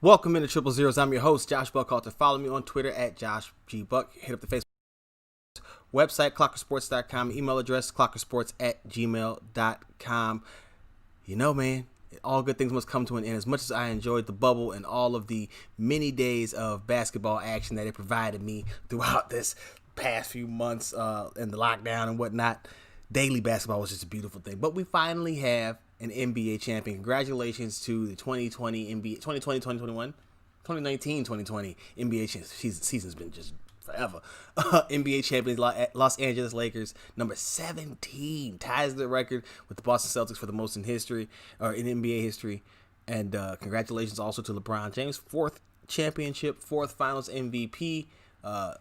Welcome into Triple Zeros. I'm your host, Josh Buckalter. Follow me on Twitter at JoshGBuck. Hit up the Facebook website, clockersports.com. Email address, clockersports@gmail.com. You know, man, all good things must come to an end. As much as I enjoyed the bubble and all of the many days of basketball action that it provided me throughout this past few months and the lockdown and whatnot, daily basketball was just a beautiful thing. But we finally have an NBA champion. Congratulations to the 2020 NBA, 2020, 2021, 2019, 2020 NBA season's been just forever. NBA champions, Los Angeles Lakers, number 17, ties the record with the Boston Celtics for the most in history, or in NBA history. And congratulations also to LeBron James, fourth championship, fourth Finals MVP.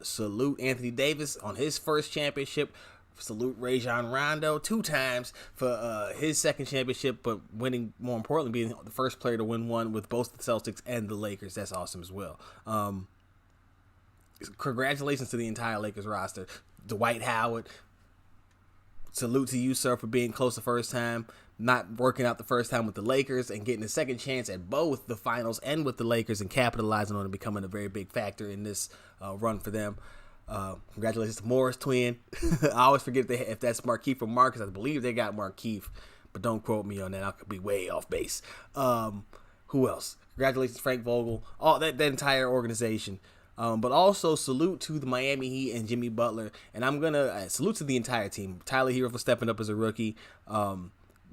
Salute Anthony Davis on his first championship. Salute Rajon Rondo 2 times for his second championship, but winning, more importantly, being the first player to win one with both the Celtics and the Lakers. That's awesome as well. Congratulations to the entire Lakers roster. Dwight Howard, salute to you, sir, for being close the first time, not working out the first time with the Lakers, and getting a second chance at both the finals and with the Lakers and capitalizing on it, becoming a very big factor in this run for them. Congratulations to Morris twin. I always forget if that's Markieff or Marcus. I believe they got Markieff, but don't quote me on that. I could be way off base. Who else? Congratulations to Frank Vogel, all that entire organization. But also salute to the Miami Heat and Jimmy Butler. And I'm going to salute to the entire team. Tyler Hero for stepping up as a rookie.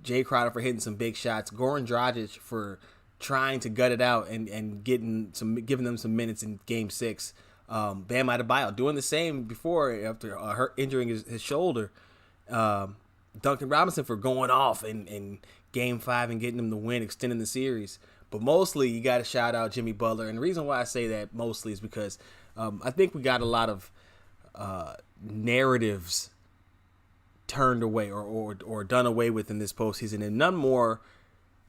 Jay Crowder for hitting some big shots. Goran Dragic for trying to gut it out and giving them some minutes in Game 6. Bam Adebayo doing the same before after injuring his shoulder. Duncan Robinson for going off in Game 5 and getting them the win, extending the series. But mostly, you got to shout out Jimmy Butler. And the reason why I say that mostly is because I think we got a lot of narratives turned away or done away with in this postseason. And none more,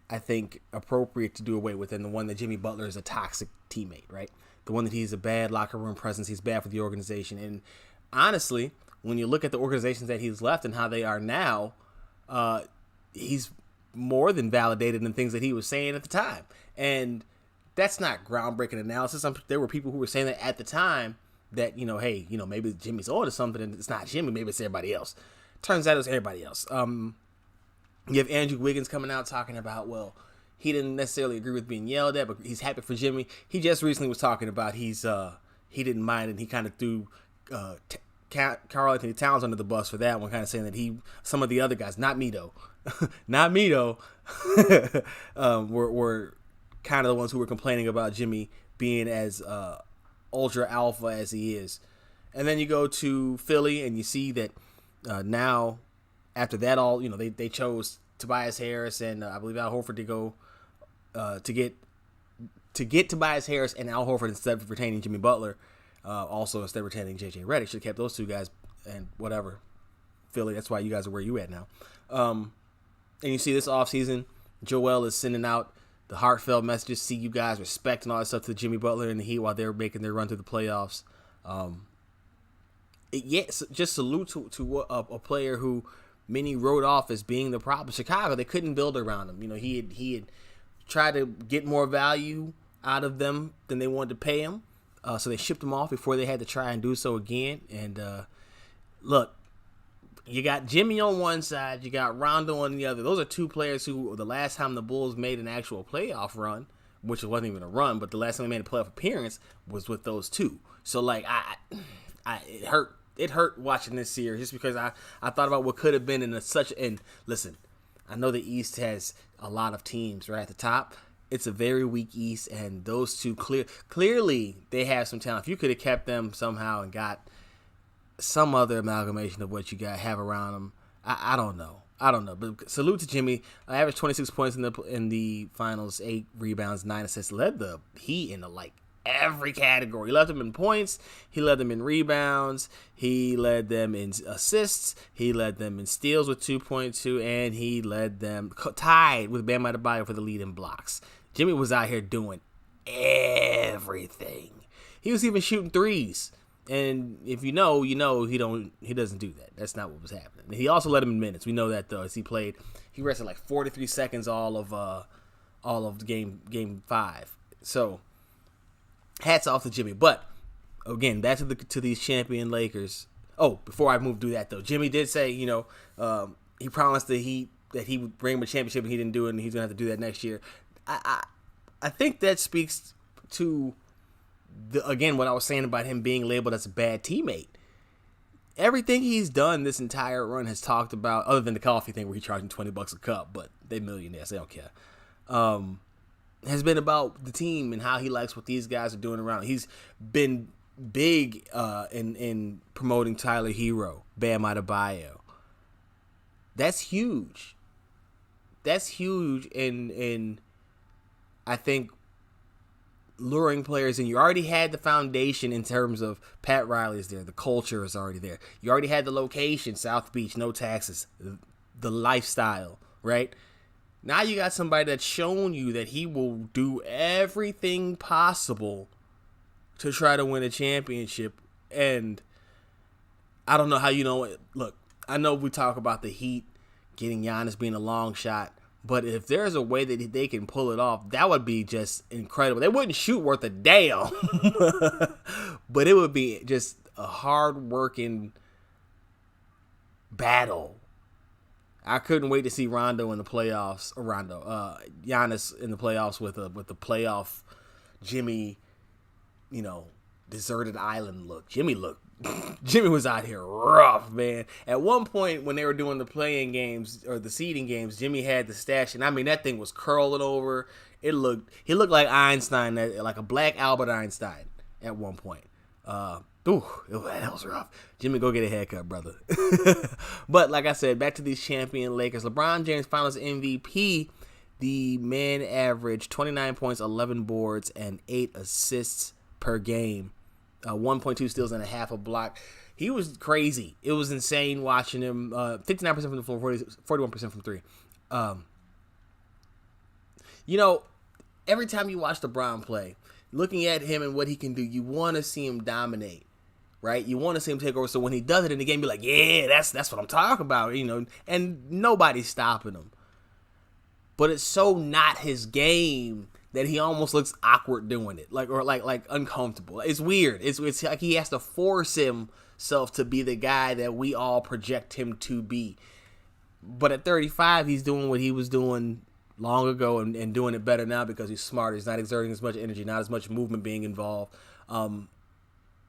I think, appropriate to do away with than the one that Jimmy Butler is a toxic teammate, right? The one that he's a bad locker room presence. He's bad for the organization. And honestly, when you look at the organizations that he's left and how they are now, he's more than validated in things that he was saying at the time. And that's not groundbreaking analysis. There were people who were saying that at the time that, hey, maybe Jimmy's on to something and it's not Jimmy, maybe it's everybody else. Turns out it was everybody else. You have Andrew Wiggins coming out talking about, well, he didn't necessarily agree with being yelled at, but he's happy for Jimmy. He just recently was talking about he didn't mind, and he kind of threw Karl Anthony Towns under the bus for that one, kind of saying that some of the other guys, not me though, were kind of the ones who were complaining about Jimmy being as ultra alpha as he is. And then you go to Philly and you see that now after that all, they chose Tobias Harris and I believe Al Horford to go to get Tobias Harris and Al Horford instead of retaining Jimmy Butler. Also instead of retaining JJ Redick. Should have kept those two guys and whatever. Philly, that's why you guys are where you at now. And you see this offseason, Joel is sending out the heartfelt messages, see you guys respect and all that stuff to Jimmy Butler and the Heat while they're making their run through the playoffs. Just salute to a player who many wrote off as being the problem. Chicago, they couldn't build around him. He had tried to get more value out of them than they wanted to pay him. So they shipped him off before they had to try and do so again. And look, you got Jimmy on one side, you got Rondo on the other. Those are two players who, the last time the Bulls made an actual playoff run, which wasn't even a run, but the last time they made a playoff appearance was with those two. So like, it hurt. It hurt watching this series just because I thought about what could have been and listen, I know the East has a lot of teams right at the top. It's a very weak East, and those two clearly they have some talent. If you could have kept them somehow and got some other amalgamation of what you have around them, I don't know. But salute to Jimmy. Averaged 26 points in the finals, 8 rebounds, 9 assists. Led the Heat in every category. He led them in points. He led them in rebounds. He led them in assists. He led them in steals with 2.2, and he led them tied with Bam Adebayo for the lead in blocks. Jimmy was out here doing everything. He was even shooting threes. And if you know, he doesn't do that. That's not what was happening. He also led him in minutes. We know that though, as he rested 43 seconds all of the game 5. So hats off to Jimmy. But again, back to these champion Lakers. Oh, before I move to that though, Jimmy did say, he promised that he would bring him a championship, and he didn't do it, and he's gonna have to do that next year. I think that speaks to again what I was saying about him being labeled as a bad teammate. Everything he's done this entire run has talked about, other than the coffee thing where he charged him $20 a cup, but they millionaires, they don't care. Has been about the team and how he likes what these guys are doing around. He's been big in promoting Tyler Hero, Bam Adebayo. That's huge. That's huge in I think luring players in. You already had the foundation in terms of Pat Riley's there. The culture is already there. You already had the location, South Beach, no taxes, the lifestyle, right? Now you got somebody that's shown you that he will do everything possible to try to win a championship. And I don't know how you know it. Look, I know we talk about the Heat getting Giannis being a long shot, but if there's a way that they can pull it off, that would be just incredible. They wouldn't shoot worth a damn, but it would be just a hard-working battle. I couldn't wait to see Rondo in the playoffs, or Giannis in the playoffs with the playoff Jimmy, deserted island look. Jimmy was out here rough, man. At one point when they were doing the playing games or the seeding games, Jimmy had the stash, and I mean that thing was curling over. He looked like Einstein, like a black Albert Einstein at one point. That was rough. Jimmy, go get a haircut, brother. But like I said, back to these champion Lakers. LeBron James Finals MVP. The man averaged 29 points, 11 boards, and 8 assists per game. 1.2 steals and a half a block. He was crazy. It was insane watching him. 59% from the floor, 41% from three. Every time you watch LeBron play, looking at him and what he can do, you want to see him dominate, right? You want to see him take over. So when he does it in the game, you're like, yeah, that's what I'm talking about, and nobody's stopping him. But it's so not his game that he almost looks awkward doing it, like uncomfortable. It's weird. It's like he has to force himself to be the guy that we all project him to be. But at 35, he's doing what he was doing long ago and doing it better now because he's smarter. He's not exerting as much energy, not as much movement being involved.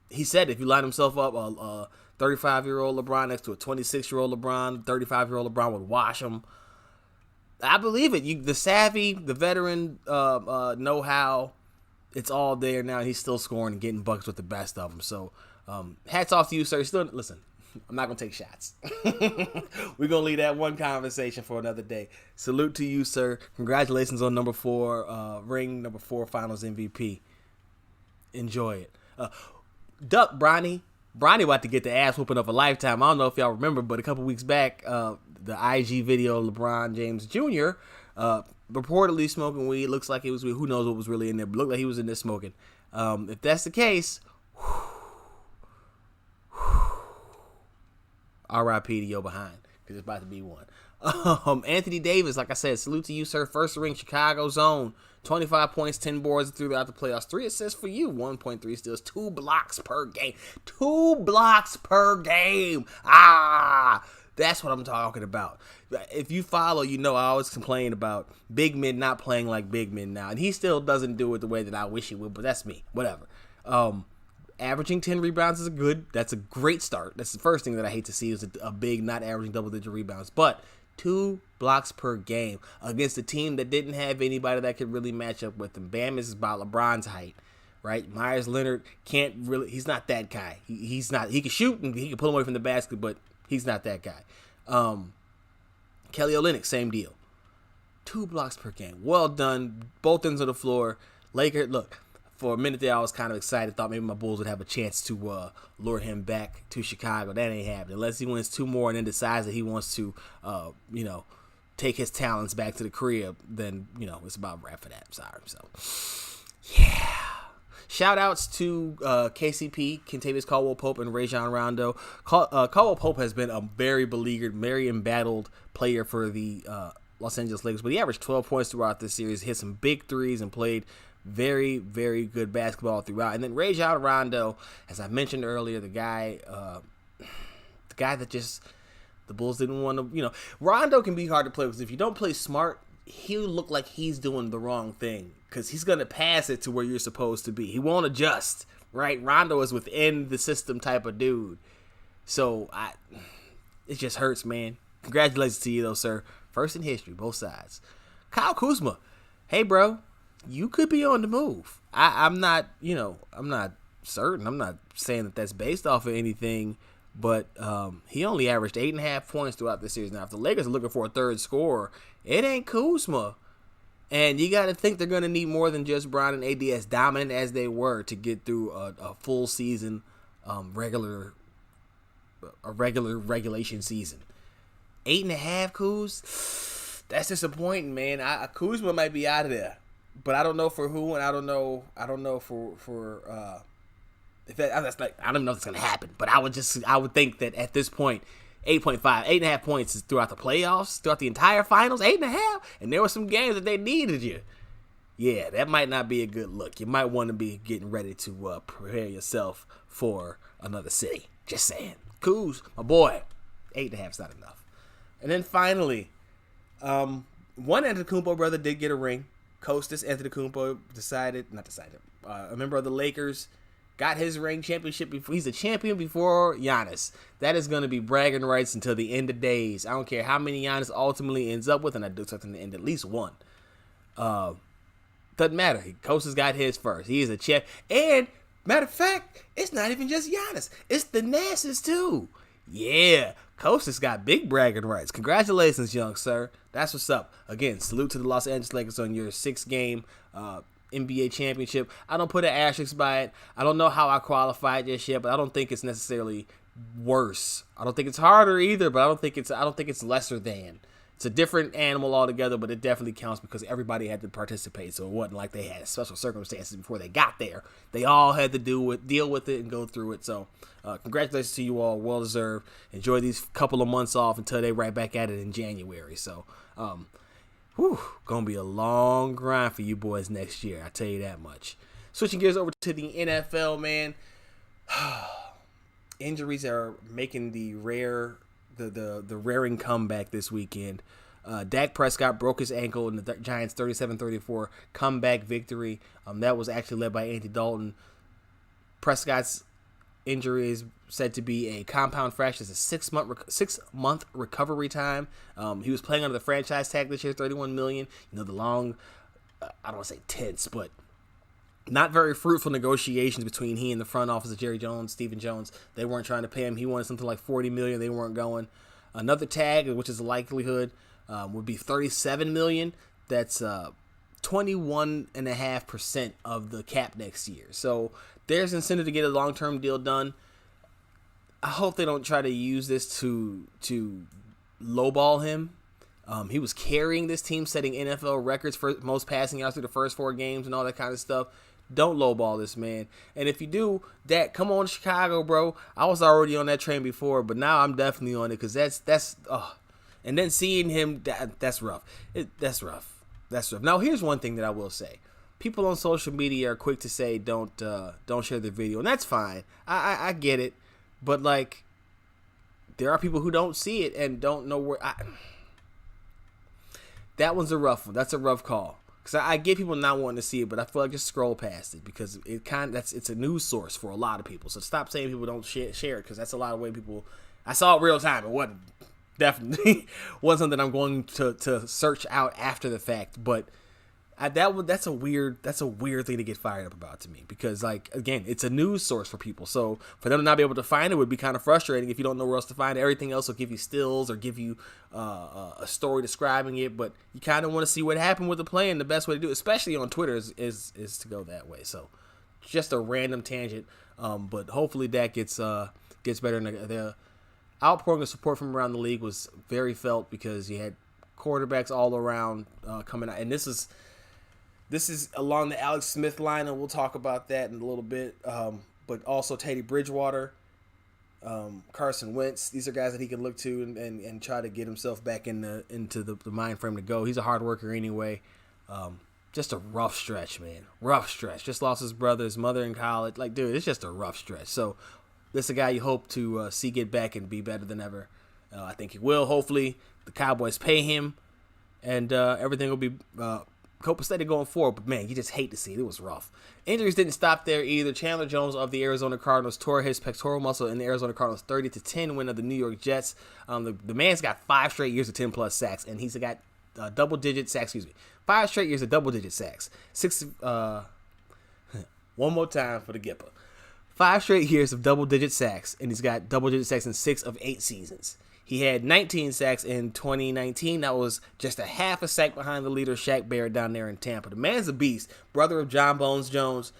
He said if you line himself up, a 35-year-old LeBron next to a 26-year-old LeBron, 35-year-old LeBron would wash him. I believe it. The savvy, the veteran know-how, it's all there now. He's still scoring and getting buckets with the best of them. So hats off to you, sir. Still, listen, I'm not going to take shots. We're going to leave that one conversation for another day. Salute to you, sir. Congratulations on number 4 finals MVP. Enjoy it. Duck Bronny. Bronny about to get the ass whooping of a lifetime. I don't know if y'all remember, but a couple weeks back, the IG video of LeBron James Jr. Reportedly smoking weed. Looks like it was weed. Who knows what was really in there, but looked like he was in there smoking. If that's the case, R.I.P. to your behind, because it's about to be one. Anthony Davis, like I said, salute to you, sir. First ring, Chicago zone. 25 points, 10 boards throughout the playoffs. 3 assists for you. 1.3 steals. 2 blocks per game. 2 blocks per game. That's what I'm talking about. If you follow, I always complain about big men not playing like big men now. And he still doesn't do it the way that I wish he would, but that's me. Whatever. Averaging 10 rebounds that's a great start. That's the first thing that I hate to see is a big not averaging double-digit rebounds. But 2 blocks per game against a team that didn't have anybody that could really match up with him. Bam is about LeBron's height, right? Myers Leonard he's not that guy. He's not. He can shoot and he can pull away from the basket, but he's not that guy. Kelly Olynyk, same deal. 2 blocks per game. Well done. Both ends of the floor. Lakers, look, for a minute there I was kind of excited. Thought maybe my Bulls would have a chance to lure him back to Chicago. That ain't happening. Unless he wins 2 more and then decides that he wants to, take his talents back to the crib, then, it's about wrap for that. I'm sorry. So, yeah. Shout outs to KCP, Kentavious Caldwell-Pope, and Rajon Rondo. Caldwell-Pope has been a very beleaguered, very embattled player for the Los Angeles Lakers, but he averaged 12 points throughout this series, hit some big threes, and played Very, very good basketball throughout. And then Rajon Rondo, as I mentioned earlier, the guy that just the Bulls didn't want to, Rondo can be hard to play because if you don't play smart, he'll look like he's doing the wrong thing because he's going to pass it to where you're supposed to be. He won't adjust, right? Rondo is within the system type of dude. So it just hurts, man. Congratulations to you, though, sir. First in history, both sides. Kyle Kuzma, hey, bro, you could be on the move. I'm not certain. I'm not saying that that's based off of anything, but he only averaged 8.5 points throughout the series. Now, if the Lakers are looking for a third scorer, it ain't Kuzma. And you got to think they're going to need more than just Bron and AD, as dominant as they were, to get through a full season, regulation season. 8.5 Kuz, that's disappointing, man. Kuzma might be out of there. But I don't know for who, and I don't know for if that's like, I don't know if it's gonna happen. But I would think that at this point, 8.5 points is throughout the playoffs, throughout the entire finals, 8.5, and there were some games that they needed you. Yeah, that might not be a good look. You might want to be getting ready to prepare yourself for another city. Just saying, Kuz, my boy, 8.5 is not enough. And then finally, one Antetokounmpo brother did get a ring. Kostas Antetokounmpo a member of the Lakers, got his ring championship before. He's a champion before Giannis. That is going to be bragging rights until the end of days. I don't care how many Giannis ultimately ends up with, and I do something to end at least one. Doesn't matter. Kostas got his first. He is a champ. And matter of fact, it's not even just Giannis. It's the Nasses too. Yeah, Kostas got big bragging rights. Congratulations, young sir. That's what's up. Again, salute to the Los Angeles Lakers on your 6-game NBA championship. I don't put an asterisk by it. I don't know how I qualified just yet, but I don't think it's necessarily worse. I don't think it's harder either, but I don't think it's lesser than. It's a different animal altogether, but it definitely counts because everybody had to participate. So it wasn't like they had special circumstances before they got there. They all had to deal with it and go through it. So congratulations to you all. Well deserved. Enjoy these couple of months off until they right back at it in January. So gonna be a long grind for you boys next year. I tell you that much. Switching gears over to the NFL, man. Injuries are making the raring comeback this weekend. Dak Prescott broke his ankle in the Giants' 37-34 comeback victory. That was actually led by Andy Dalton. Prescott's injury is said to be a compound fracture. It's a 6-month recovery time. He was playing under the franchise tag this year, $31 million. The long, I don't want to say tense, but not very fruitful negotiations between he and the front office of Jerry Jones, Stephen Jones. They weren't trying to pay him. He wanted something like $40 million. They weren't going. Another tag, which is a likelihood, would be $37 million. That's 21.5% of the cap next year. So there's incentive to get a long-term deal done. I hope they don't try to use this to lowball him. He was carrying this team, setting NFL records for most passing yards through the first 4 games and all that kind of stuff. Don't lowball this man. And if you do, Dak, come on to Chicago, bro. I was already on that train before, but now I'm definitely on it because that's. And then seeing him, that's rough. That's rough. Now, here's one thing that I will say. People on social media are quick to say don't share the video, and that's fine. I get it, but like, there are people who don't see it and don't know where. That one's a rough one. That's a rough call. Because I get people not wanting to see it, but I feel like just scroll past it because it's a news source for a lot of people. So stop saying people don't share it because that's a lot of way people. I saw it real time. It wasn't definitely wasn't something I'm going to search out after the fact, but that's a weird thing to get fired up about to me because, like, again, it's a news source for people. So for them to not be able to find it would be kind of frustrating if you don't know where else to find it. Everything else will give you stills or give you a story describing it, but you kind of want to see what happened with the play, and the best way to do it, especially on Twitter, is to go that way. So just a random tangent, but hopefully that gets better. And the outpouring of support from around the league was very felt because you had quarterbacks all around coming out, and this is along the Alex Smith line, and we'll talk about that in a little bit. But also Teddy Bridgewater, Carson Wentz. These are guys that he can look to and try to get himself back into the mind frame to go. He's a hard worker anyway. just a rough stretch, man. Rough stretch. Just lost his brother, his mother in college. Like, dude, it's just a rough stretch. So this is a guy you hope to see get back and be better than ever. I think he will. Hopefully, the Cowboys pay him, and everything will be copacetic going forward. But, man, you just hate to see it. It was rough. Injuries didn't stop there either. Chandler Jones of the Arizona Cardinals tore his pectoral muscle in the Arizona Cardinals' 30-10 win of the New York Jets. The man's got 5 straight years of 10-plus sacks, and he's got double-digit sacks, 5 straight years of double-digit sacks. One more time for the Gipper. 5 straight years of double-digit sacks, and he's got double-digit sacks in 6 of 8 seasons. He had 19 sacks in 2019. That was just a half a sack behind the leader, Shaq Barrett, down there in Tampa. The man's a beast. Brother of John Bones Jones.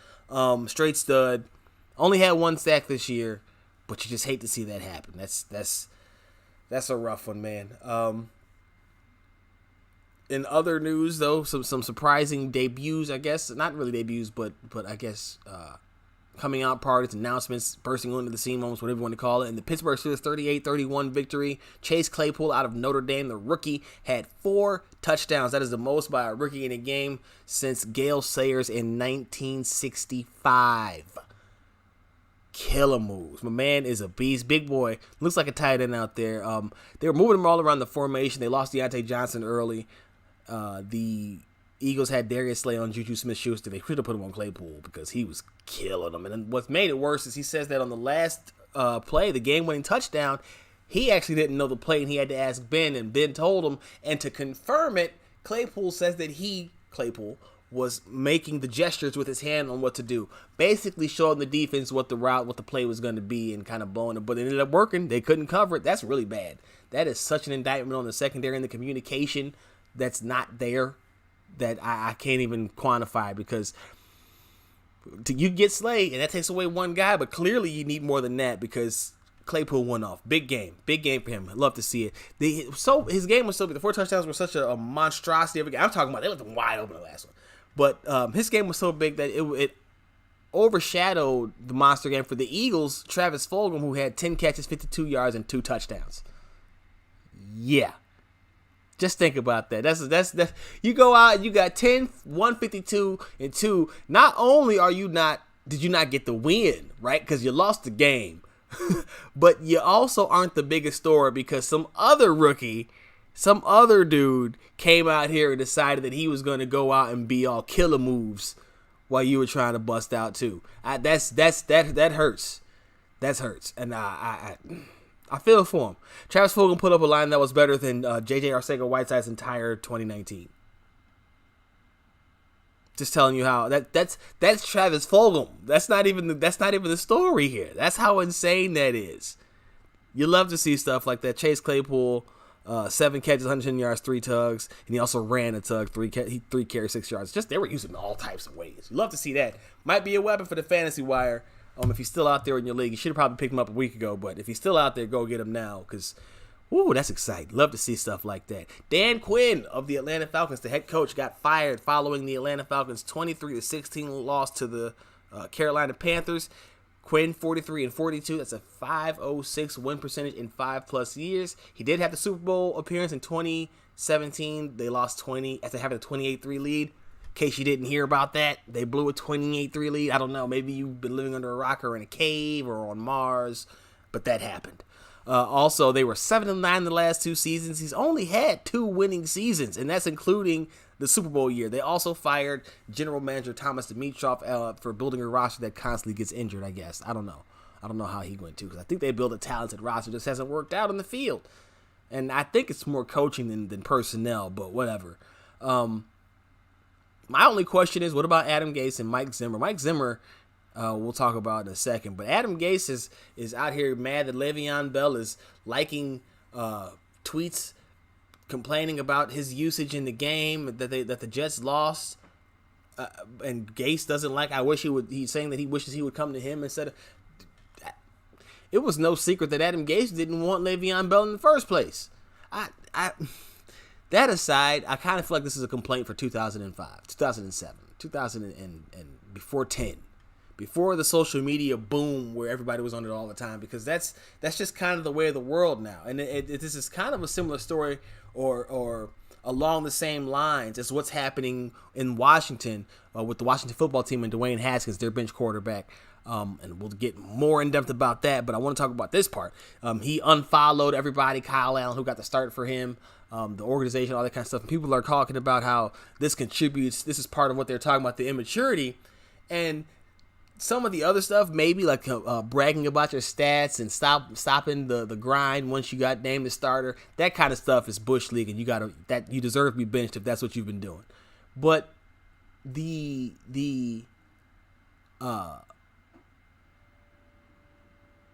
Straight stud. Only had 1 sack this year, but you just hate to see that happen. That's a rough one, man. In other news, though, some surprising debuts, I guess. Not really debuts, but I guess coming out parties, announcements, bursting onto the scene moments, whatever you want to call it. In the Pittsburgh Steelers 38-31 victory, Chase Claypool out of Notre Dame, the rookie, had 4 touchdowns. That is the most by a rookie in a game since Gale Sayers in 1965. Killer moves. My man is a beast. Big boy. Looks like a tight end out there. They were moving him all around the formation. They lost Deontay Johnson early. The Eagles had Darius Slay on Juju Smith-Schuster. They should have put him on Claypool because he was killing them. And then what made it worse is he says that on the last play, the game-winning touchdown, he actually didn't know the play, and he had to ask Ben, and Ben told him. And to confirm it, Claypool says that Claypool, was making the gestures with his hand on what to do, basically showing the defense what the route, what the play was going to be, and kind of blowing it. But it ended up working. They couldn't cover it. That's really bad. That is such an indictment on the secondary and the communication that's not there that I can't even quantify, because you get Slay, and that takes away one guy, but clearly you need more than that because Claypool went off. Big game for him. I'd love to see it. His game was so big. The 4 touchdowns were such a monstrosity of a game. I'm talking about, they left him wide open the last one. But his game was so big that it overshadowed the monster game for the Eagles. Travis Fulgham, who had 10 catches, 52 yards, and 2 touchdowns. Yeah. Just think about that. That's you go out, you got 10, 152, and 2. Not only did you not get the win, right? Because you lost the game, but you also aren't the biggest story because some other rookie, some other dude came out here and decided that he was going to go out and be all killer moves while you were trying to bust out too. That hurts. That hurts, and I feel for him. Travis Fulgham put up a line that was better than J.J. Arcega-Whiteside's entire 2019. Just telling you how that's Travis Fulgham. That's not even the story here. That's how insane that is. You love to see stuff like that. Chase Claypool, 7 catches, 110 yards, 3 tugs, and he also ran a tug, 3 carries, 6 yards. Just they were using all types of ways. You love to see that. Might be a weapon for the fantasy wire. If he's still out there in your league, you should have probably picked him up a week ago. But if he's still out there, go get him now because, that's exciting. Love to see stuff like that. Dan Quinn of the Atlanta Falcons, the head coach, got fired following the Atlanta Falcons' 23-16 loss to the Carolina Panthers. Quinn, 43-42. That's a .506 win percentage in 5+ years. He did have the Super Bowl appearance in 2017. They lost 20 after having a 28-3 lead. In case you didn't hear about that, they blew a 28-3 lead. I don't know. Maybe you've been living under a rock or in a cave or on Mars, but that happened. Also, they were 7-9 the last 2 seasons. He's only had 2 winning seasons, and that's including the Super Bowl year. They also fired general manager Thomas Dimitroff for building a roster that constantly gets injured, I guess. I don't know how he went to, because I think they built a talented roster. Just hasn't worked out in the field. And I think it's more coaching than personnel, but whatever. My only question is, what about Adam Gase and Mike Zimmer? Mike Zimmer, we'll talk about in a second. But Adam Gase is out here mad that Le'Veon Bell is liking tweets complaining about his usage in the game that the Jets lost. And Gase doesn't like. He's saying that he wishes he would come to him instead of. It was no secret that Adam Gase didn't want Le'Veon Bell in the first place. That aside, I kind of feel like this is a complaint for 2005, 2007, 2000 and before 10, before the social media boom where everybody was on it all the time, because that's just kind of the way of the world now. And this is kind of a similar story or along the same lines as what's happening in Washington with the Washington football team and Dwayne Haskins, their bench quarterback. And we'll get more in depth about that, but I want to talk about this part. He unfollowed everybody, Kyle Allen, who got the start for him, the organization, all that kind of stuff. And people are talking about how this contributes. This is part of what they're talking about, the immaturity. And some of the other stuff, maybe like bragging about your stats and stopping the grind once you got named the starter. That kind of stuff is bush league, and you deserve to be benched if that's what you've been doing. But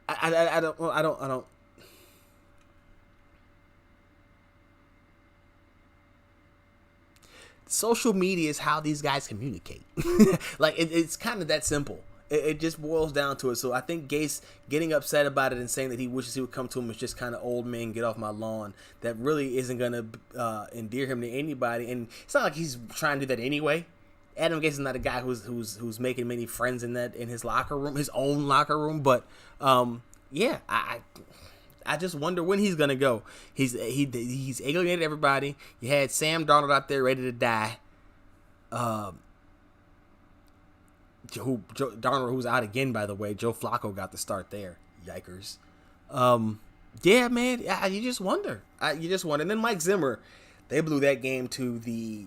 I don't. Social media is how these guys communicate. Like it's kind of that simple. It just boils down to it. So I think Gase getting upset about it and saying that he wishes he would come to him is just kind of old man, get off my lawn. That really isn't going to endear him to anybody. And it's not like he's trying to do that anyway. Adam Gase is not a guy who's making many friends in his locker room, his own locker room. But yeah, I just wonder when he's gonna go. He's alienated everybody. You had Sam Darnold out there ready to die. Darnold, who's out again, by the way. Joe Flacco got the start there. Yikers. Yeah, man. You just wonder. And then Mike Zimmer, they blew that game to the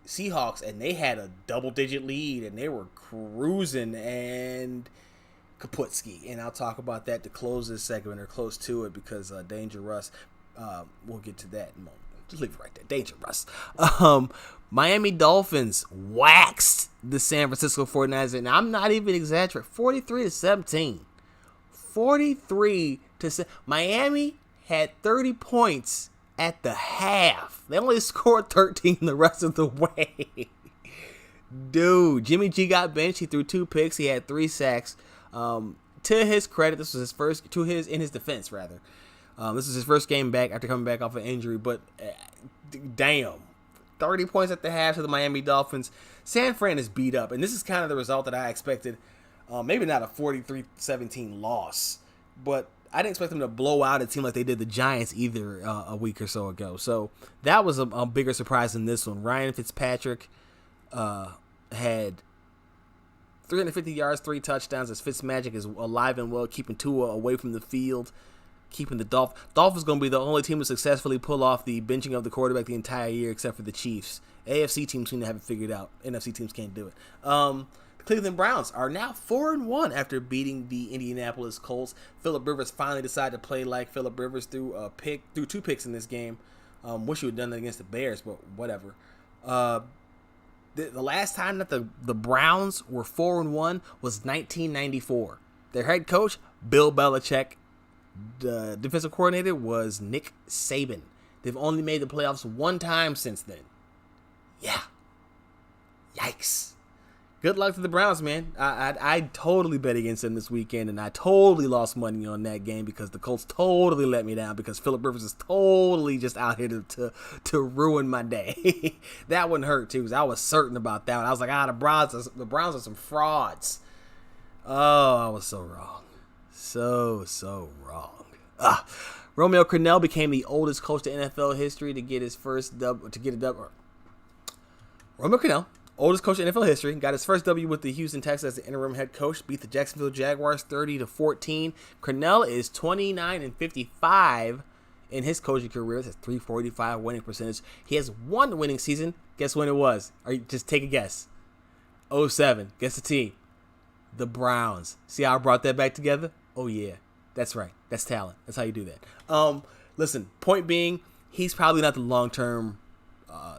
Seahawks, and they had a double-digit lead, and they were cruising, and Kaputski. And I'll talk about that to close this segment, or close to it, because Danger Russ, we'll get to that in a moment. Just leave it right there. Danger Russ. Miami Dolphins waxed the San Francisco 49ers, and I'm not even exaggerating, 43-17. 43-7. Miami had 30 points at the half. They only scored 13 the rest of the way. Dude, Jimmy G got benched. He threw 2 picks. He had 3 sacks. To his credit, this was his first, in his defense, rather. This is his first game back after coming back off an injury, but damn. 30 points at the half to the Miami Dolphins. San Fran is beat up, and this is kind of the result that I expected. Maybe not a 43-17 loss, but I didn't expect them to blow out a team like they did the Giants either a week or so ago. So that was a bigger surprise than this one. Ryan Fitzpatrick had 350 yards, 3 touchdowns, as Fitzmagic is alive and well, keeping Tua away from the field, keeping the Dolphins going to be the only team to successfully pull off the benching of the quarterback the entire year, except for the Chiefs. AFC teams seem to have it figured out. NFC teams can't do it. The Cleveland Browns are now 4-1 after beating the Indianapolis Colts. Phillip Rivers finally decided to play like Phillip Rivers, threw 2 picks in this game. Wish he would have done that against the Bears, but whatever. The last time that the Browns were 4-1 was 1994. Their head coach, Bill Belichick. The defensive coordinator was Nick Saban. They've only made the playoffs 1 time since then. Yeah. Yikes. Good luck to the Browns, man. I totally bet against them this weekend, and I totally lost money on that game because the Colts totally let me down because Phillip Rivers is totally just out here to ruin my day. That one hurt, too, because I was certain about that one. I was like, the Browns are some frauds. Oh, I was so wrong. So wrong. Romeo Crennel became the oldest coach in NFL history to get his first Romeo Crennel, oldest coach in NFL history, got his first W with the Houston Texans as the interim head coach, beat the Jacksonville Jaguars 30-14. Crennel is 29-55 in his coaching career. That's a .345 winning percentage. He has 1 winning season. Guess when it was? Or just take a guess. 07. Guess the team. The Browns. See how I brought that back together? Oh, yeah. That's right. That's talent. That's how you do that. Listen, point being, he's probably not the long-term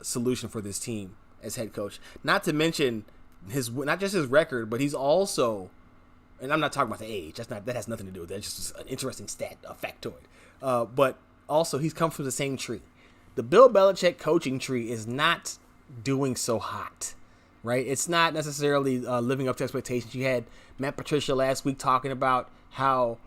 solution for this team as head coach. Not to mention not just his record, but he's also, and I'm not talking about the age. That has nothing to do with that. It's just an interesting stat, a factoid. But also, he's come from the same tree. The Bill Belichick coaching tree is not doing so hot. Right? It's not necessarily living up to expectations. You had Matt Patricia last week talking about how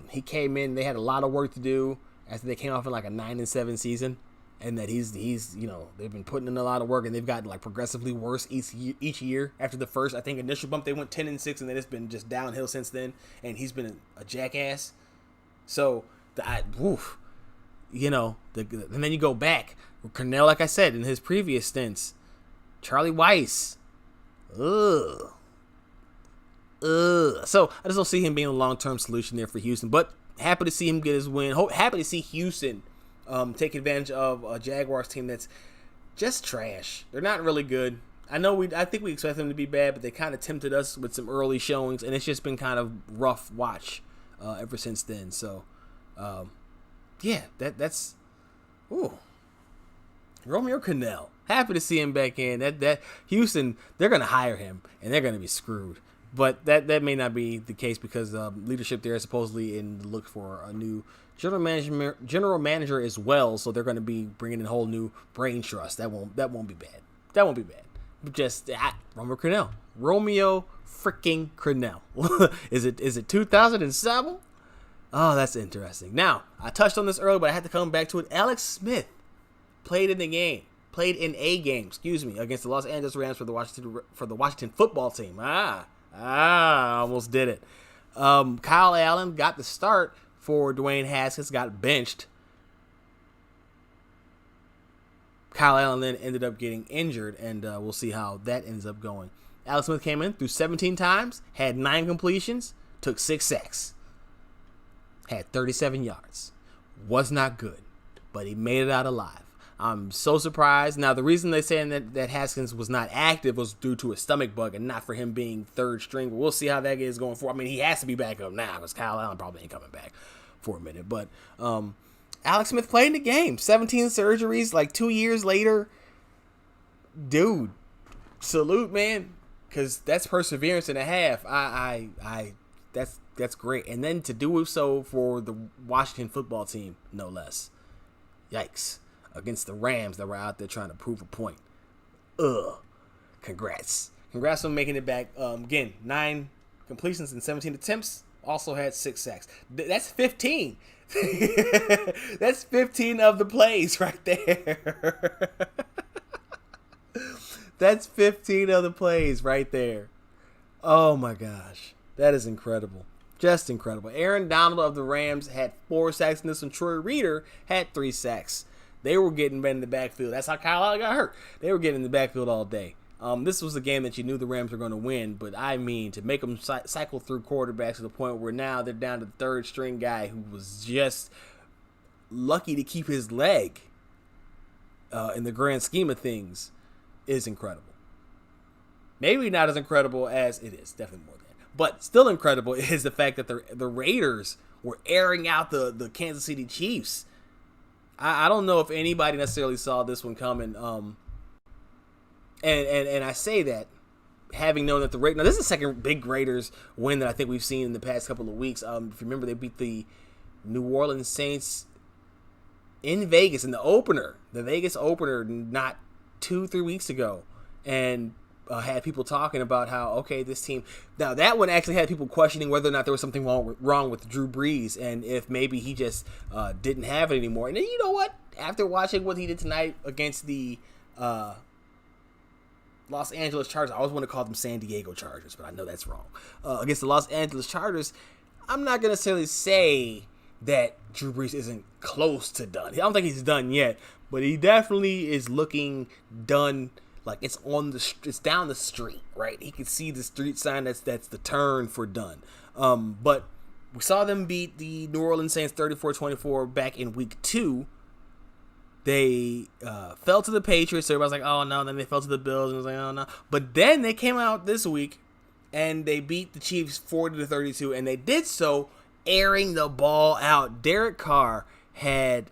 he came in, they had a lot of work to do after they came off in like a 9-7 season, and that he's they've been putting in a lot of work, and they've gotten like progressively worse each year. After the first, I think, initial bump, they went 10-6, and then it's been just downhill since then, and he's been a jackass. So and then you go back. Cornell, like I said, in his previous stints, Charlie Weiss. Ugh. So I just don't see him being a long-term solution there for Houston. But happy to see him get his win. Happy to see Houston take advantage of a Jaguars team that's just trash. They're not really good. I think we expect them to be bad, but they kind of tempted us with some early showings, and it's just been kind of rough watch ever since then. So, that's Romeo Cornell. Happy to see him back in. That Houston, they're gonna hire him, and they're gonna be screwed. But that may not be the case because leadership there is supposedly in the look for a new general manager as well. So they're going to be bringing in a whole new brain trust. That won't be bad. That won't be bad. Just Romeo freaking Cornell. Is it 2007? Oh, that's interesting. Now I touched on this earlier, but I had to come back to it. Alex Smith played in a game against the Los Angeles Rams for the Washington football team. Almost did it. Kyle Allen got the start for Dwayne Haskins, got benched. Kyle Allen then ended up getting injured, and we'll see how that ends up going. Alex Smith came in, threw 17 times, had 9 completions, took 6 sacks, had 37 yards. Was not good, but he made it out alive. I'm so surprised. Now, the reason they're saying that Haskins was not active was due to a stomach bug and not for him being third string. We'll see how that is going forward. I mean, he has to be back up now because Kyle Allen probably ain't coming back for a minute. But Alex Smith played in the game. 17 surgeries, like 2 years later. Dude, salute, man, because that's perseverance and a half. That's great. And then to do so for the Washington football team, no less. Yikes. Against the Rams that were out there trying to prove a point. Congrats on making it back. Again, 9 completions and 17 attempts. Also had 6 sacks. That's 15. That's 15 of the plays right there. That's 15 of the plays right there. Oh my gosh. That is incredible. Just incredible. Aaron Donald of the Rams had 4 sacks in this one. Troy Reeder had 3 sacks. They were getting in the backfield. That's how Kyle Allen got hurt. They were getting in the backfield all day. This was a game that you knew the Rams were going to win, but I mean, to make them cycle through quarterbacks to the point where now they're down to the third string guy who was just lucky to keep his leg in the grand scheme of things is incredible. Maybe not as incredible as it is, definitely more than. But still incredible is the fact that the Raiders were airing out the Kansas City Chiefs. I don't know if anybody necessarily saw this one coming. And I say that having known that the Raiders. Now, this is the second big Raiders win that I think we've seen in the past couple of weeks. If you remember, they beat the New Orleans Saints in Vegas in the Vegas opener, not 2-3 weeks ago. And had people talking about how, okay, this team. Now, that one actually had people questioning whether or not there was something wrong with Drew Brees and if maybe he just didn't have it anymore. And then, you know what? After watching what he did tonight against the Los Angeles Chargers, I always want to call them San Diego Chargers, but I know that's wrong. Against the Los Angeles Chargers, I'm not going to necessarily say that Drew Brees isn't close to done. I don't think he's done yet, but he definitely is looking done. Like it's down the street, right? He can see the street sign that's the turn for done. But we saw them beat the New Orleans Saints 34-24 back in week 2. They fell to the Patriots. So everybody's like, oh no. Then they fell to the Bills, and it was like, oh no. But then they came out this week and they beat the Chiefs 40-32, and they did so airing the ball out. Derek Carr had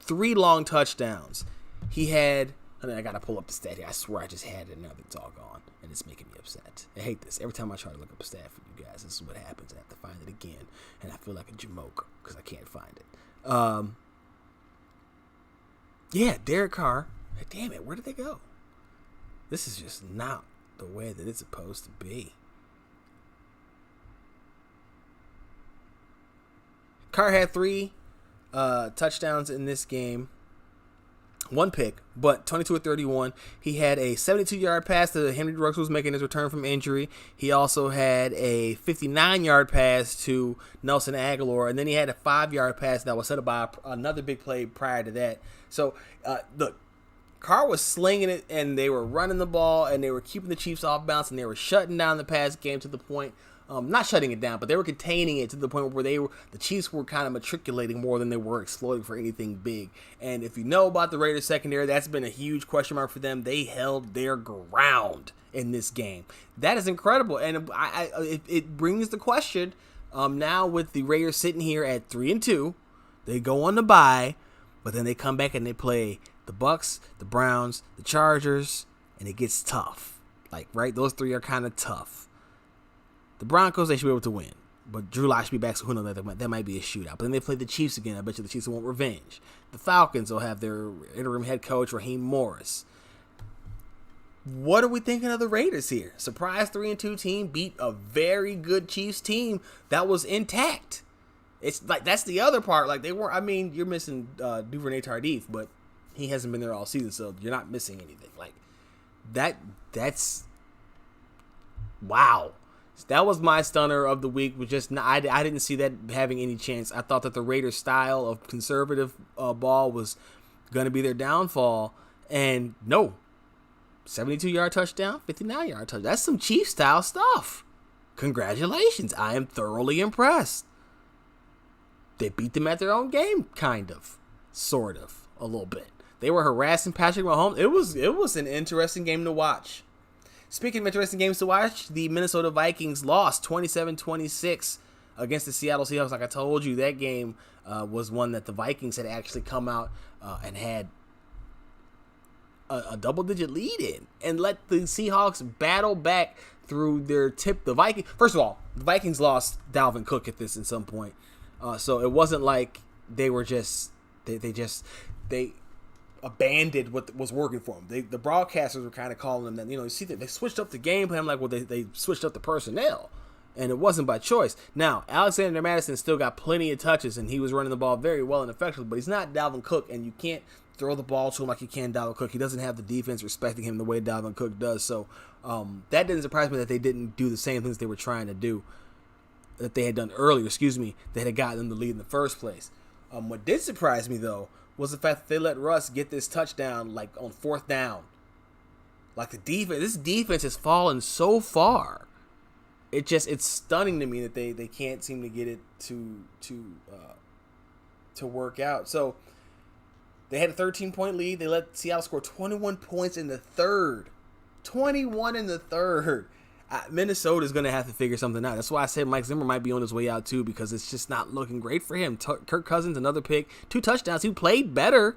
3 long touchdowns. He had. I gotta pull up the stat here. I swear I just had it and now it's all gone. And it's making me upset. I hate this. Every time I try to look up a stat for you guys, this is what happens. I have to find it again. And I feel like a jamoke because I can't find it. Yeah, Derek Carr. Damn it, where did they go? This is just not the way that it's supposed to be. Carr had 3 touchdowns in this game. one pick, but 22 of 31. He had a 72-yard pass to Henry Ruggs, who was making his return from injury. He also had a 59-yard pass to Nelson Aguilar, and then he had a 5-yard pass that was set up by another big play prior to that. So, look, Carr was slinging it, and they were running the ball, and they were keeping the Chiefs off balance, and they were shutting down the pass game to the point. Not shutting it down, but they were containing it to the point where the Chiefs were kind of matriculating more than they were exploiting for anything big. And if you know about the Raiders secondary, that's been a huge question mark for them. They held their ground in this game. That is incredible, and it brings the question now with the Raiders sitting here at 3-2, they go on the bye, but then they come back and they play the Bucs, the Browns, the Chargers, and it gets tough. Like, right, those three are kind of tough. The Broncos, they should be able to win. But Drew Lock should be back, so who knows, that might be a shootout. But then they play the Chiefs again. I bet you the Chiefs will want revenge. The Falcons will have their interim head coach, Raheem Morris. What are we thinking of the Raiders here? Surprise 3-2 team beat a very good Chiefs team that was intact. It's like, that's the other part. Like, they weren't, I mean, you're missing Duvernay Tardif, but he hasn't been there all season, so you're not missing anything. Like, that's wow. That was my stunner of the week. Was just I didn't see that having any chance. I thought that the Raiders' style of conservative ball was going to be their downfall, and no, 72-yard touchdown, 59-yard touchdown. That's some Chiefs style stuff. Congratulations! I am thoroughly impressed. They beat them at their own game, kind of, sort of, a little bit. They were harassing Patrick Mahomes. It was an interesting game to watch. Speaking of interesting games to watch, the Minnesota Vikings lost 27-26 against the Seattle Seahawks. Like I told you, that game was one that the Vikings had actually come out and had a double-digit lead in and let the Seahawks battle back through their tip. First of all, the Vikings lost Dalvin Cook at this at some point. So it wasn't like they were just they abandoned what was working for them. The broadcasters were kind of calling them that, you see that they switched up the game plan. Like, well, they switched up the personnel, and it wasn't by choice. Now, Alexander Madison still got plenty of touches, and he was running the ball very well and effectively, but he's not Dalvin Cook, and you can't throw the ball to him like you can Dalvin Cook. He doesn't have the defense respecting him the way Dalvin Cook does. So that didn't surprise me that they didn't do the same things they were trying to do that they had done earlier, that had gotten them the lead in the first place. What did surprise me, though, was the fact that they let Russ get this touchdown, like, on 4th down. Like, this defense has fallen so far. It's stunning to me that they can't seem to get it to work out. So, they had a 13-point lead. They let Seattle score 21 points in the third. 21 in the third. Minnesota's going to have to figure something out. That's why I said Mike Zimmer might be on his way out too, because it's just not looking great for him. Kirk Cousins, another pick, 2 touchdowns. He played better,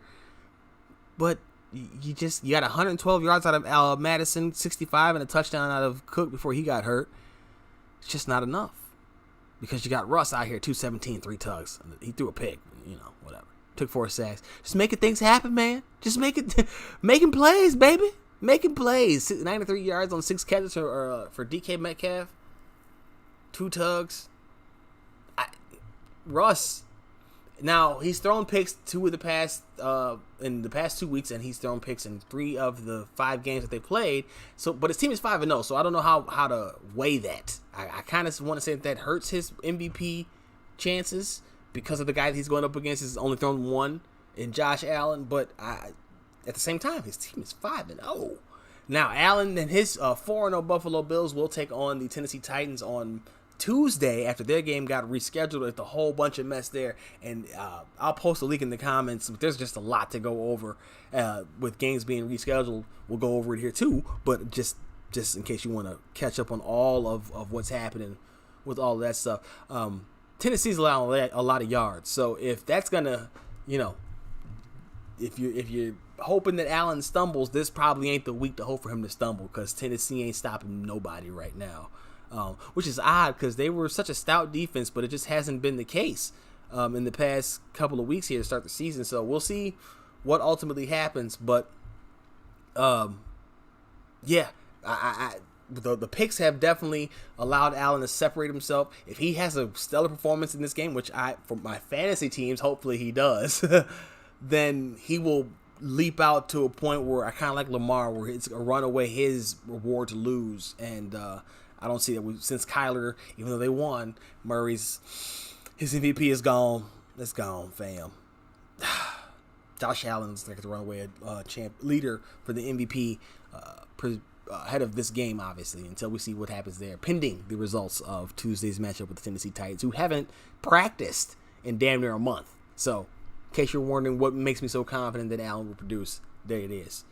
but you got 112 yards out of Madison, 65, and a touchdown out of Cook before he got hurt. It's just not enough, because you got Russ out here, 217, 3 tugs. He threw a pick, whatever. Took 4 sacks. Just making things happen, man. Just making plays, baby. Making plays. 93 yards on 6 catches for DK Metcalf. 2 tugs. Russ. Now, he's thrown picks in the past 2 weeks, and he's thrown picks in 3 of the 5 games that they played. So, but his team is 5-0, so I don't know how to weigh that. I kind of want to say that hurts his MVP chances because of the guy that he's going up against. He's only thrown 1 in Josh Allen, but at the same time, his team is 5-0. Now, Allen and his 4-0 Buffalo Bills will take on the Tennessee Titans on Tuesday after their game got rescheduled. It's a whole bunch of mess there, and I'll post a link in the comments. There's just a lot to go over with games being rescheduled. We'll go over it here too, but just in case you want to catch up on all of what's happening with all of that stuff. Tennessee's allowing a lot of yards, so if that's gonna, if you're hoping that Allen stumbles, this probably ain't the week to hope for him to stumble, because Tennessee ain't stopping nobody right now, which is odd because they were such a stout defense, but it just hasn't been the case in the past couple of weeks here to start the season. So we'll see what ultimately happens, but yeah, the picks have definitely allowed Allen to separate himself. If he has a stellar performance in this game, which for my fantasy teams, hopefully he does, then he will leap out to a point where I kind of like Lamar, where it's a runaway his reward to lose, and I don't see that since Kyler, even though they won, his MVP is gone. It's gone, fam. Josh Allen's like the runaway leader for the MVP ahead of this game, obviously, until we see what happens there, pending the results of Tuesday's matchup with the Tennessee Titans, who haven't practiced in damn near a month. So, in case you're wondering what makes me so confident that Allen will produce, there it is.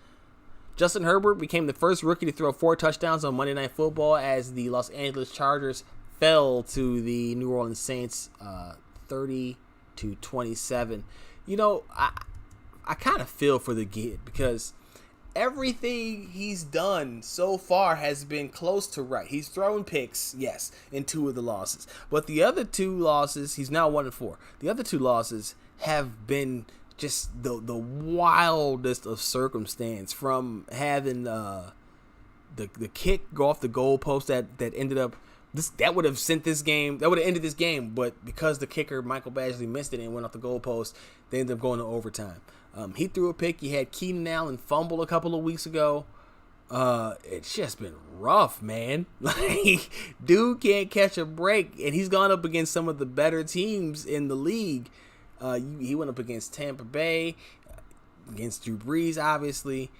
Justin Herbert became the first rookie to throw 4 touchdowns on Monday Night Football as the Los Angeles Chargers fell to the New Orleans Saints 30-27. You know, I kind of feel for the kid because everything he's done so far has been close to right. He's thrown picks, yes, in 2 of the losses. But the other 2 losses, he's now 1-4. The other 2 losses have been just the wildest of circumstance, from having the kick go off the goalpost that ended up that would have ended this game, but because the kicker Michael Badgley missed it and went off the goalpost, they ended up going to overtime. He threw a pick. You had Keenan Allen fumble a couple of weeks ago. It's just been rough, man. Like, dude can't catch a break, and he's gone up against some of the better teams in the league. He went up against Tampa Bay, against Drew Brees, obviously.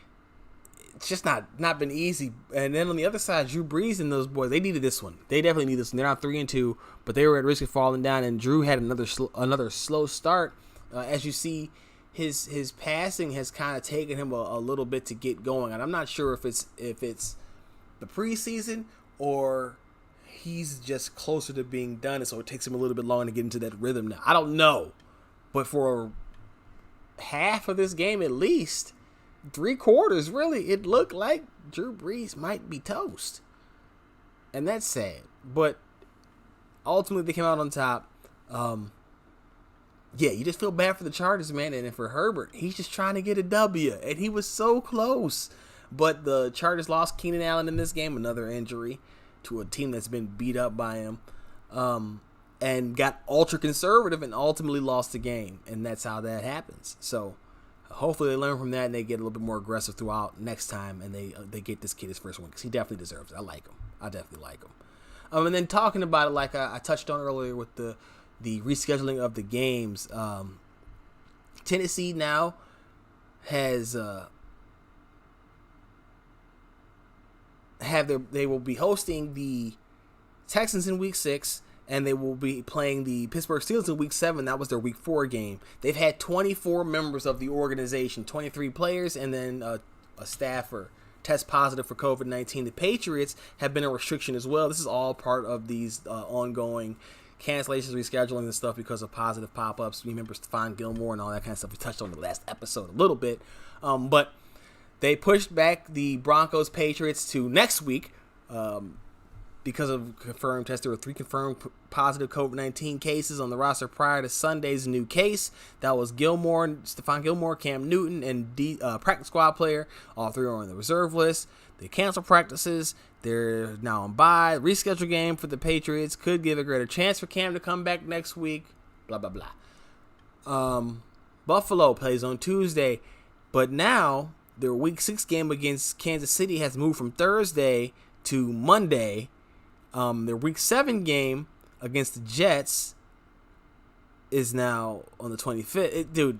It's just not been easy. And then on the other side, Drew Brees and those boys, they needed this one. They definitely need this one. They're not 3-2, but they were at risk of falling down, and Drew had another slow start. As you see, his passing has kind of taken him a little bit to get going, and I'm not sure if it's the preseason or he's just closer to being done, and so it takes him a little bit longer to get into that rhythm now. I don't know, but for half of this game at least, 3 quarters really, it looked like Drew Brees might be toast, and that's sad. But ultimately, they came out on top. Yeah, you just feel bad for the Chargers, man, and for Herbert, he's just trying to get a W, and he was so close. But the Chargers lost Keenan Allen in this game, another injury to a team that's been beat up by him, and got ultra-conservative and ultimately lost the game, and that's how that happens. So hopefully they learn from that and they get a little bit more aggressive throughout next time, and they get this kid his first one, because he definitely deserves it. I like him. I definitely like him. And then talking about it, like I touched on earlier with the rescheduling of the games, Tennessee now has they will be hosting the Texans in Week 6, and they will be playing the Pittsburgh Steelers in Week 7. That was their Week 4 game. They've had 24 members of the organization, 23 players, and then a staffer test positive for COVID-19. The Patriots have been a restriction as well. This is all part of these ongoing cancellations, rescheduling, and stuff because of positive pop-ups. Remember Stephon Gilmore and all that kind of stuff. We touched on the last episode a little bit. But they pushed back the Broncos-Patriots to next week because of confirmed tests. There were 3 confirmed positive COVID-19 cases on the roster prior to Sunday's new case. That was Stephon Gilmore, Cam Newton, and practice squad player. All 3 are on the reserve list. They canceled practices. They're now on bye. Rescheduled game for the Patriots could give a greater chance for Cam to come back next week. Blah, blah, blah. Buffalo plays on Tuesday, but now their Week 6 game against Kansas City has moved from Thursday to Monday. Their Week 7 game against the Jets is now on the 25th. Dude,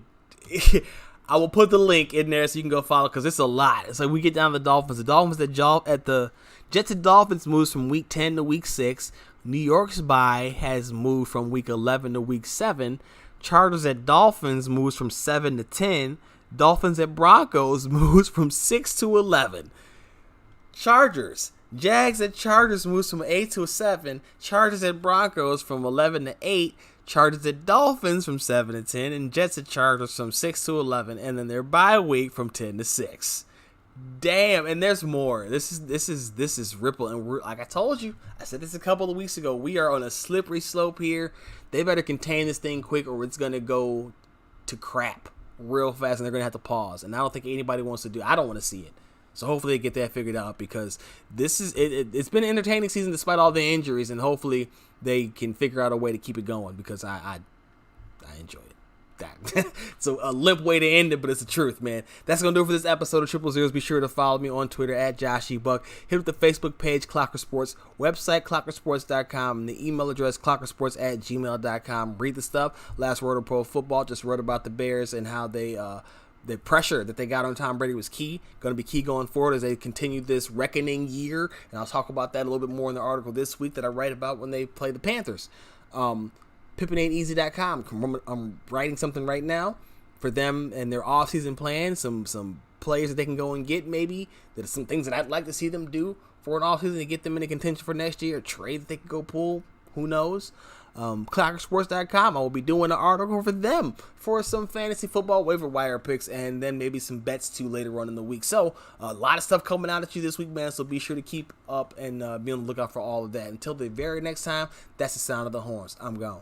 I will put the link in there so you can go follow, because it's a lot. It's like we get down to the Dolphins. The Dolphins at the Jets and Dolphins moves from Week 10 to Week 6. New York's bye has moved from Week 11 to Week 7. Chargers at Dolphins moves from 7 to 10. Dolphins at Broncos moves from 6 to 11. Jags at Chargers moves from 8 to 7. Chargers at Broncos from 11 to 8. Chargers at Dolphins from 7 to 10. And Jets at Chargers from 6 to 11. And then their bye week from 10 to 6. Damn, and there's more. This is ripple, and we're, like I told you, I said this a couple of weeks ago, we are on a slippery slope here. They better contain this thing quick, or it's gonna go to crap real fast, and they're gonna have to pause. And I don't think anybody wants to do. I don't want to see it. So hopefully they get that figured out, because this is it's been an entertaining season despite all the injuries, and hopefully they can figure out a way to keep it going, because I enjoy it. that. It's a limp way to end it, but it's the truth, man. That's going to do it for this episode of Triple Zeros. Be sure to follow me on Twitter at JoshyBuck. Hit up the Facebook page, Clocker Sports, website, clockersports.com, and the email address, clockersports@gmail.com. Read the stuff. Last Word of Pro Football just wrote about the Bears and how the pressure that they got on Tom Brady was key, going to be key going forward as they continue this reckoning year. And I'll talk about that a little bit more in the article this week that I write about when they play the Panthers. PippinAin'tEasy.com. I'm writing something right now for them and their offseason plans, some players that they can go and get maybe. There's some things that I'd like to see them do for an offseason to get them into contention for next year. A trade that they can go pull. Who knows? Clockersports.com. I will be doing an article for them for some fantasy football waiver wire picks and then maybe some bets too later on in the week. So a lot of stuff coming out at you this week, man. So be sure to keep up and be on the lookout for all of that. Until the very next time, that's the sound of the horns. I'm gone.